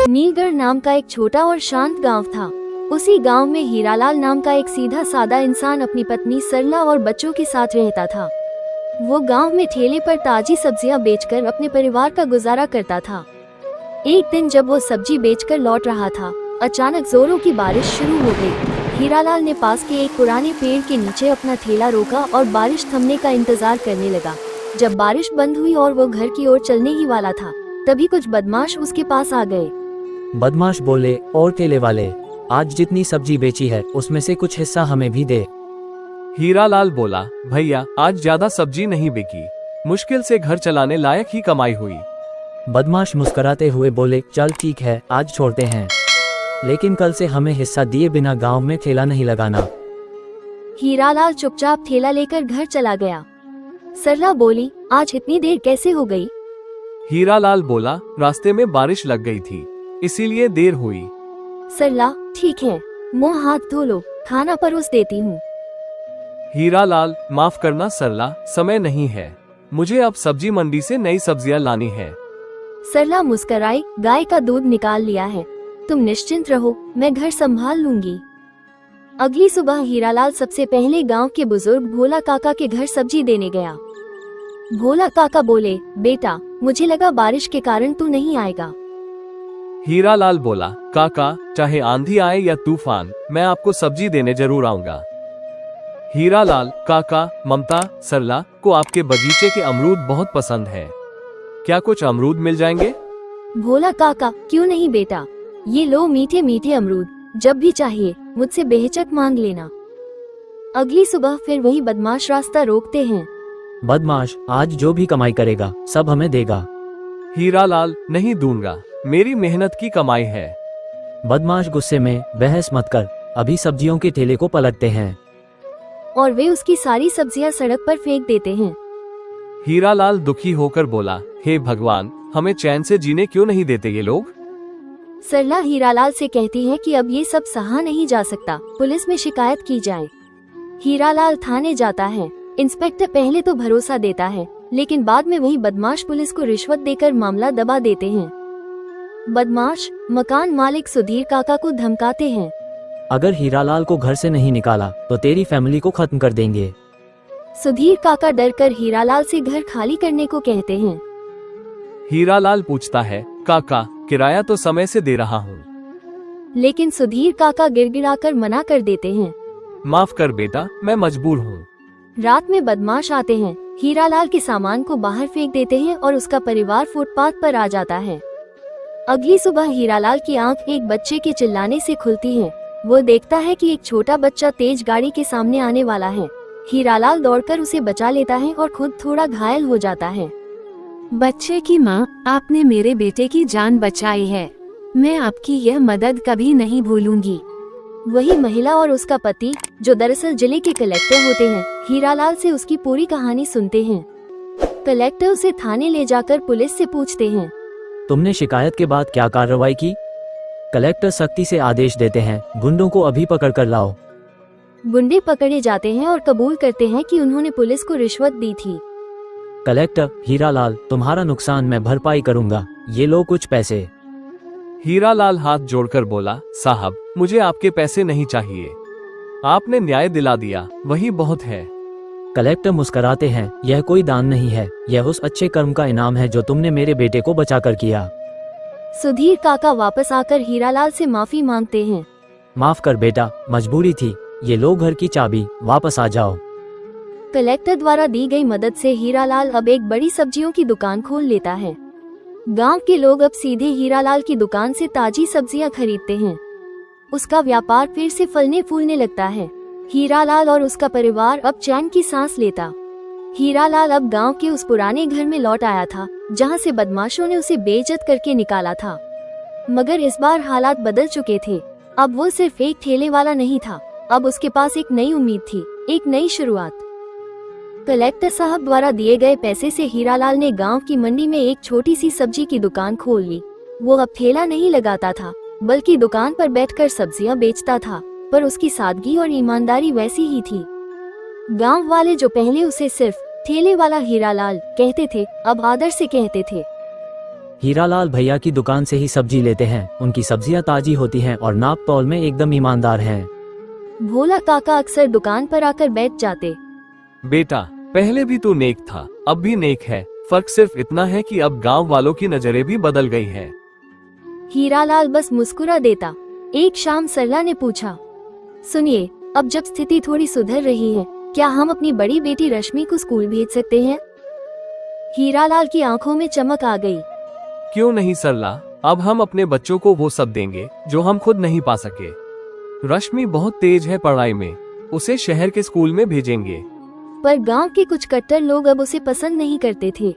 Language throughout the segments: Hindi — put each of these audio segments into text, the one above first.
नीलगढ़ नाम का एक छोटा और शांत गांव था। उसी गांव में हीरालाल नाम का एक सीधा सादा इंसान अपनी पत्नी सरला और बच्चों के साथ रहता था। वो गांव में ठेले पर ताजी सब्जियां बेचकर अपने परिवार का गुजारा करता था। एक दिन जब वो सब्जी बेचकर लौट रहा था, अचानक जोरों की बारिश शुरू हो गई। हीरालाल ने पास के एक पुराने पेड़ के नीचे अपना ठेला रोका और बारिश थमने का इंतजार करने लगा। जब बारिश बंद हुई और वो घर की ओर चलने ही वाला था, तभी कुछ बदमाश उसके पास आ गए। बदमाश बोले, और ठेले वाले, आज जितनी सब्जी बेची है उसमें से कुछ हिस्सा हमें भी दे। हीरालाल बोला, भैया आज ज्यादा सब्जी नहीं बिकी, मुश्किल से घर चलाने लायक ही कमाई हुई। बदमाश मुस्कुराते हुए बोले, चल ठीक है, आज छोड़ते हैं, लेकिन कल से हमें हिस्सा दिए बिना गांव में ठेला नहीं लगाना। हीरालाल चुपचाप ठेला लेकर घर चला गया। सरला बोली, आज इतनी देर कैसे हो गई? हीरालाल बोला, रास्ते में बारिश लग गई थी, इसीलिए देर हुई। सरला, ठीक है, मुंह हाथ धो लो, खाना परोस देती हूँ। हीरालाल, माफ करना सरला, समय नहीं है, मुझे अब सब्जी मंडी से नई सब्जियां लानी है। सरला मुस्कुराई, गाय का दूध निकाल लिया है, तुम निश्चिंत रहो, मैं घर संभाल लूंगी। अगली सुबह हीरालाल सबसे पहले गांव के बुजुर्ग भोला काका के घर सब्जी देने गया। भोला काका बोले, बेटा मुझे लगा बारिश के कारण तू नहीं आएगा। हीरालाल बोला, काका चाहे आंधी आए या तूफान, मैं आपको सब्जी देने जरूर आऊंगा। हीरालाल, काका, ममता, सरला को आपके बगीचे के अमरूद बहुत पसंद है, क्या कुछ अमरूद मिल जाएंगे? भोला काका, क्यों नहीं बेटा, ये लो मीठे मीठे अमरूद, जब भी चाहिए मुझसे बेहिचक मांग लेना। अगली सुबह फिर वही बदमाश रास्ता रोकते हैं। बदमाश आज जो भी कमाई करेगा सब हमें देगा। हीरालाल, नहीं दूंगा, मेरी मेहनत की कमाई है। बदमाश गुस्से में, बहस मत कर, अभी सब्जियों के ठेले को पलटते हैं। और वे उसकी सारी सब्जियां सड़क पर फेंक देते हैं। हीरालाल दुखी होकर बोला, हे भगवान, हमें चैन से जीने क्यों नहीं देते ये लोग? सरला हीरालाल से कहती है कि अब ये सब सहा नहीं जा सकता, पुलिस में शिकायत की जाए। हीरालाल थाने जाता है। इंस्पेक्टर पहले तो भरोसा देता है, लेकिन बाद में वही बदमाश पुलिस को रिश्वत देकर मामला दबा देते हैं। बदमाश मकान मालिक सुधीर काका को धमकाते हैं, अगर हीरालाल को घर से नहीं निकाला तो तेरी फैमिली को खत्म कर देंगे। सुधीर काका डरकर हीरालाल से घर खाली करने को कहते हैं। हीरालाल पूछता है, काका किराया तो समय से दे रहा हूँ। लेकिन सुधीर काका गिड़गिड़ाकर मना कर देते हैं। माफ कर बेटा, मैं मजबूर हूँ। रात में बदमाश आते हैं, हीरालाल के सामान को बाहर फेंक देते हैं और उसका परिवार फुटपाथ पर आ जाता है। अगली सुबह हीरालाल की आंख एक बच्चे के चिल्लाने से खुलती है। वो देखता है कि एक छोटा बच्चा तेज गाड़ी के सामने आने वाला है। हीरालाल दौड़कर उसे बचा लेता है और खुद थोड़ा घायल हो जाता है। बच्चे की माँ, आपने मेरे बेटे की जान बचाई है, मैं आपकी यह मदद कभी नहीं भूलूंगी। वही महिला और उसका पति, जो दरअसल जिले के कलेक्टर होते हैं, हीरालाल से उसकी पूरी कहानी सुनते हैं। कलेक्टर उसे थाने ले जाकर पुलिस से पूछते हैं, तुमने शिकायत के बाद क्या कार्रवाई की? कलेक्टर सख्ती से आदेश देते हैं, गुंडों को अभी पकड़ कर लाओ। गुंडे पकड़े जाते हैं और कबूल करते हैं कि उन्होंने पुलिस को रिश्वत दी थी। कलेक्टर, हीरालाल, तुम्हारा नुकसान मैं भरपाई करूंगा, ये लो कुछ पैसे। हीरालाल हाथ जोड़कर बोला, साहब मुझे आपके पैसे नहीं चाहिए, आपने न्याय दिला दिया, वही बहुत है। कलेक्टर मुस्कुराते हैं, यह कोई दान नहीं है, यह उस अच्छे कर्म का इनाम है जो तुमने मेरे बेटे को बचाकर किया। सुधीर काका वापस आकर हीरालाल से माफी मांगते हैं। माफ कर बेटा, मजबूरी थी, ये लो घर की चाबी, वापस आ जाओ। कलेक्टर द्वारा दी गई मदद से हीरालाल अब एक बड़ी सब्जियों की दुकान खोल लेता है। गांव के लोग अब सीधे हीरालाल की दुकान से ताजी सब्जियां खरीदते हैं। उसका व्यापार फिर से फलने फूलने लगता है। हीरालाल और उसका परिवार अब चैन की सांस लेता। हीरालाल अब गांव के उस पुराने घर में लौट आया था, जहां से बदमाशों ने उसे बेइज्जत करके निकाला था। मगर इस बार हालात बदल चुके थे। अब वो सिर्फ एक ठेले वाला नहीं था, अब उसके पास एक नई उम्मीद थी, एक नई शुरुआत। कलेक्टर साहब द्वारा दिए गए पैसे से हीरालाल ने गांव की मंडी में एक छोटी सी सब्जी की दुकान खोल ली। वो अब ठेला नहीं लगाता था, बल्कि दुकान पर बैठकर सब्जियां बेचता था, पर उसकी सादगी और ईमानदारी वैसी ही थी। गांव वाले जो पहले उसे सिर्फ ठेले वाला हीरालाल कहते थे, अब आदर से कहते थे। हीरालाल भैया की दुकान से ही सब्जी लेते हैं। उनकी सब्जियां ताजी होती हैं और नाप तौल में एकदम ईमानदार हैं। भोला काका अक्सर दुकान पर आकर बैठ जाते। बेटा, पहले भी तू नेक था, अब भी नेक है। फर्क सिर्फ इतना है कि अब गांव वालों की नजरें भी बदल गई हैं। हीरालाल बस मुस्कुरा देता। एक शाम सरला ने पूछा, सुनिए, अब जब स्थिति थोड़ी सुधर रही है, क्या हम अपनी बड़ी बेटी रश्मि को स्कूल भेज सकते हैं? हीरालाल की आंखों में चमक आ गई। क्यों नहीं सरला, अब हम अपने बच्चों को वो सब देंगे जो हम खुद नहीं पा सके। रश्मि बहुत तेज है पढ़ाई में, उसे शहर के स्कूल में भेजेंगे। पर गांव के कुछ कट्टर लोग अब उसे पसंद नहीं करते थे।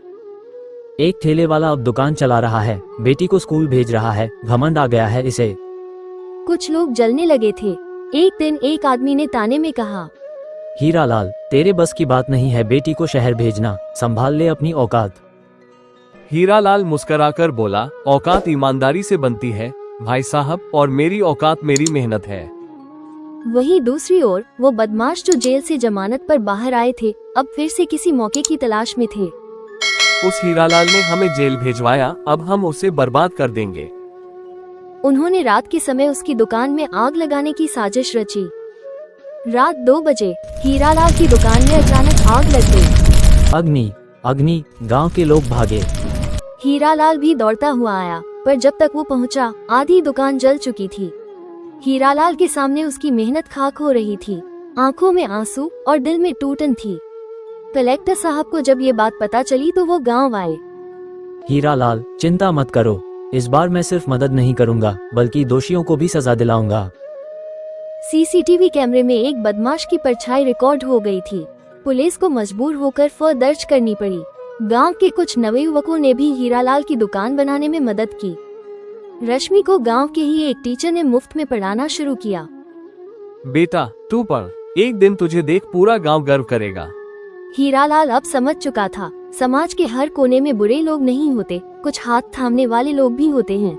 एक ठेले वाला अब दुकान चला रहा है, बेटी को स्कूल भेज रहा है, घमंड आ गया है इसे। कुछ लोग जलने लगे थे। एक दिन एक आदमी ने ताने में कहा, हीरालाल, तेरे बस की बात नहीं है बेटी को शहर भेजना, संभाल ले अपनी औकात। हीरालाल मुस्कुराकर बोला, औकात ईमानदारी से बनती है भाई साहब, और मेरी औकात मेरी मेहनत है। वहीं दूसरी ओर वो बदमाश जो जेल से जमानत पर बाहर आए थे, अब फिर से किसी मौके की तलाश में थे। उस हीरालाल ने हमें जेल भेजवाया, अब हम उसे बर्बाद कर देंगे। उन्होंने रात के समय उसकी दुकान में आग लगाने की साजिश रची। रात 2 बजे हीरालाल की दुकान में अचानक आग लग गई। अग्नि, अग्नि, गांव के लोग भागे। हीरालाल भी दौड़ता हुआ आया, पर जब तक वो पहुंचा, आधी दुकान जल चुकी थी। हीरालाल के सामने उसकी मेहनत खाक हो रही थी। आंखों में आंसू और दिल में टूटन थी। कलेक्टर साहब को जब ये बात पता चली तो वो गांव आए। हीरालाल, चिंता मत करो, इस बार मैं सिर्फ मदद नहीं करूंगा बल्कि दोषियों को भी सजा दिलाऊंगा। सीसीटीवी कैमरे में एक बदमाश की परछाई रिकॉर्ड हो गई थी। पुलिस को मजबूर होकर एफआईआर दर्ज करनी पड़ी। गांव के कुछ नवयुवकों ने भी हीरालाल की दुकान बनाने में मदद की। रश्मि को गांव के ही एक टीचर ने मुफ्त में पढ़ाना शुरू किया। बेटा, तू पढ़, एक दिन तुझे देख पूरा गांव गर्व करेगा। हीरालाल अब समझ चुका था, समाज के हर कोने में बुरे लोग नहीं होते, कुछ हाथ थामने वाले लोग भी होते हैं।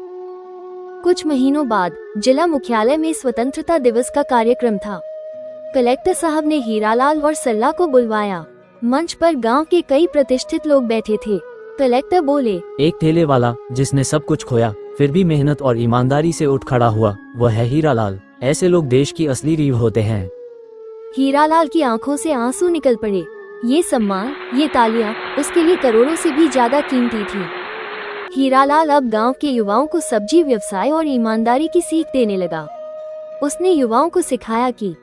कुछ महीनों बाद जिला मुख्यालय में स्वतंत्रता दिवस का कार्यक्रम था। कलेक्टर साहब ने हीरालाल और सरला को बुलवाया। मंच पर गांव के कई प्रतिष्ठित लोग बैठे थे। कलेक्टर बोले, एक ठेले वाला जिसने सब कुछ खोया फिर भी मेहनत और ईमानदारी से उठ खड़ा हुआ, वह है हीरालाल। ऐसे लोग देश की असली रीढ़ होते हैं। हीरालाल की आंखों से आंसू निकल पड़े। ये सम्मान, ये तालियां उसके लिए करोड़ों से भी ज्यादा कीमती थी। हीरालाल अब गांव के युवाओं को सब्जी व्यवसाय और ईमानदारी की सीख देने लगा। उसने युवाओं को सिखाया कि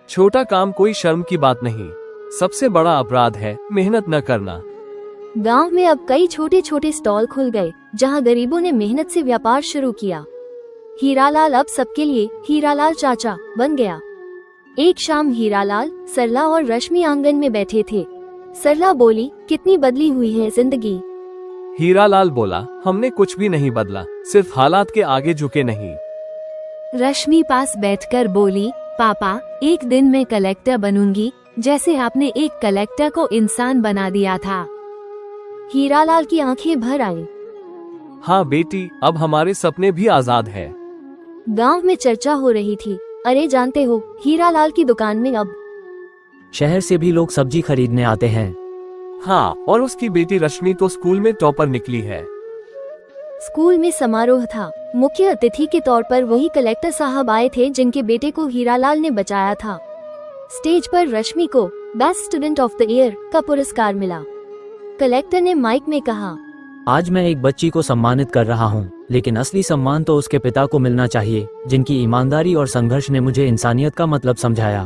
छोटा काम कोई शर्म की बात नहीं, सबसे बड़ा अपराध है मेहनत न करना। गांव में अब कई छोटे छोटे स्टॉल खुल गए, जहां गरीबों ने मेहनत से व्यापार शुरू किया। हीरालाल अब सबके लिए हीरालाल चाचा बन गया। एक शाम हीरालाल, सरला और रश्मि आंगन में बैठे थे। सरला बोली, कितनी बदली हुई है जिंदगी। हीरालाल बोला, हमने कुछ भी नहीं बदला, सिर्फ हालात के आगे झुके नहीं। रश्मि पास बैठकर बोली, पापा, एक दिन मैं कलेक्टर बनूंगी, जैसे आपने एक कलेक्टर को इंसान बना दिया था। हीरालाल की आंखें भर आईं। हाँ बेटी, अब हमारे सपने भी आजाद है। गांव में चर्चा हो रही थी, अरे जानते हो, हीरालाल की दुकान में अब शहर से भी लोग सब्जी खरीदने आते हैं। हाँ, और उसकी बेटी रश्मि तो स्कूल में टॉपर निकली है। स्कूल में समारोह था। मुख्य अतिथि के तौर पर वही कलेक्टर साहब आए थे जिनके बेटे को हीरालाल ने बचाया था। स्टेज पर रश्मि को best student of the year का पुरस्कार मिला। कलेक्टर ने माइक में कहा, आज मैं एक बच्ची को सम्मानित कर रहा हूँ, लेकिन असली सम्मान तो उसके पिता को मिलना चाहिए, जिनकी ईमानदारी और संघर्ष ने मुझे इंसानियत का मतलब समझाया।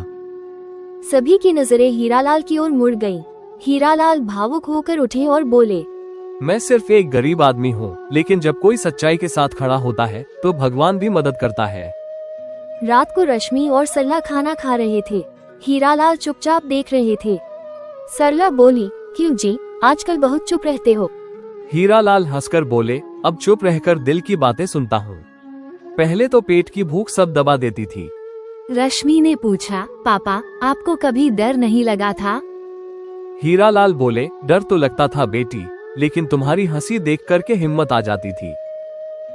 सभी की नजरें हीरालाल की ओर मुड़ गईं। हीरालाल भावुक होकर उठे और बोले, मैं सिर्फ एक गरीब आदमी हूँ, लेकिन जब कोई सच्चाई के साथ खड़ा होता है तो भगवान भी मदद करता है। रात को रश्मि और सरला खाना खा रहे थे। हीरालाल चुपचाप देख रहे थे। सरला बोली, क्यों जी, आजकल बहुत चुप रहते हो। हीरालाल हंसकर बोले, अब चुप रहकर दिल की बातें सुनता हूँ। पहले तो पेट की भूख सब दबा देती थी। रश्मि ने पूछा, पापा, आपको कभी डर नहीं लगा था? हीरालाल बोले, डर तो लगता था बेटी, लेकिन तुम्हारी हंसी देख करके हिम्मत आ जाती थी।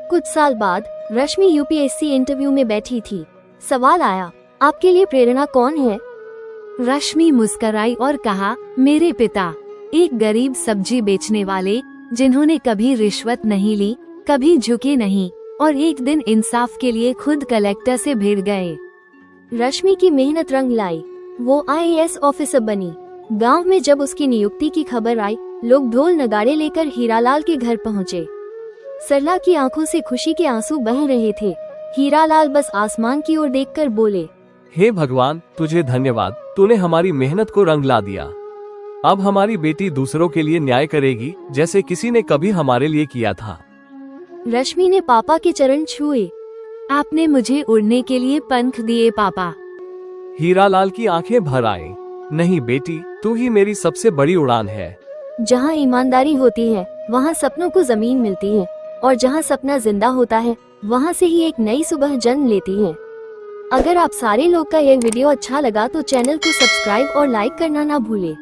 कुछ साल बाद रश्मि यूपीएससी इंटरव्यू में बैठी थी। सवाल आया, आपके लिए प्रेरणा कौन है? रश्मि मुस्कराई और कहा, मेरे पिता एक गरीब सब्जी बेचने वाले, जिन्होंने कभी रिश्वत नहीं ली, कभी झुके नहीं, और एक दिन इंसाफ के लिए खुद कलेक्टर से भिड़ गए। रश्मि की मेहनत रंग लाई, वो IAS ऑफिसर बनी। गांव में जब उसकी नियुक्ति की खबर आई, लोग ढोल नगाड़े लेकर हीरालाल के घर पहुंचे। सरला की आंखों से खुशी के आंसू बह रहे थे। हीरालाल बस आसमान की ओर देखकर बोले, हे भगवान, तुझे धन्यवाद, तूने हमारी मेहनत को रंग ला दिया। अब हमारी बेटी दूसरों के लिए न्याय करेगी, जैसे किसी ने कभी हमारे लिए किया था। रश्मि ने पापा के चरण छुए। आपने मुझे उड़ने के लिए पंख दिए पापा। हीरालाल की आंखें भर आए। नहीं बेटी, तू ही मेरी सबसे बड़ी उड़ान है। जहाँ ईमानदारी होती है, वहाँ सपनों को जमीन मिलती है, और जहाँ सपना जिंदा होता है, वहाँ से ही एक नई सुबह जन्म लेती है। अगर आप सारे लोग का यह वीडियो अच्छा लगा तो चैनल को सब्सक्राइब और लाइक करना ना भूले।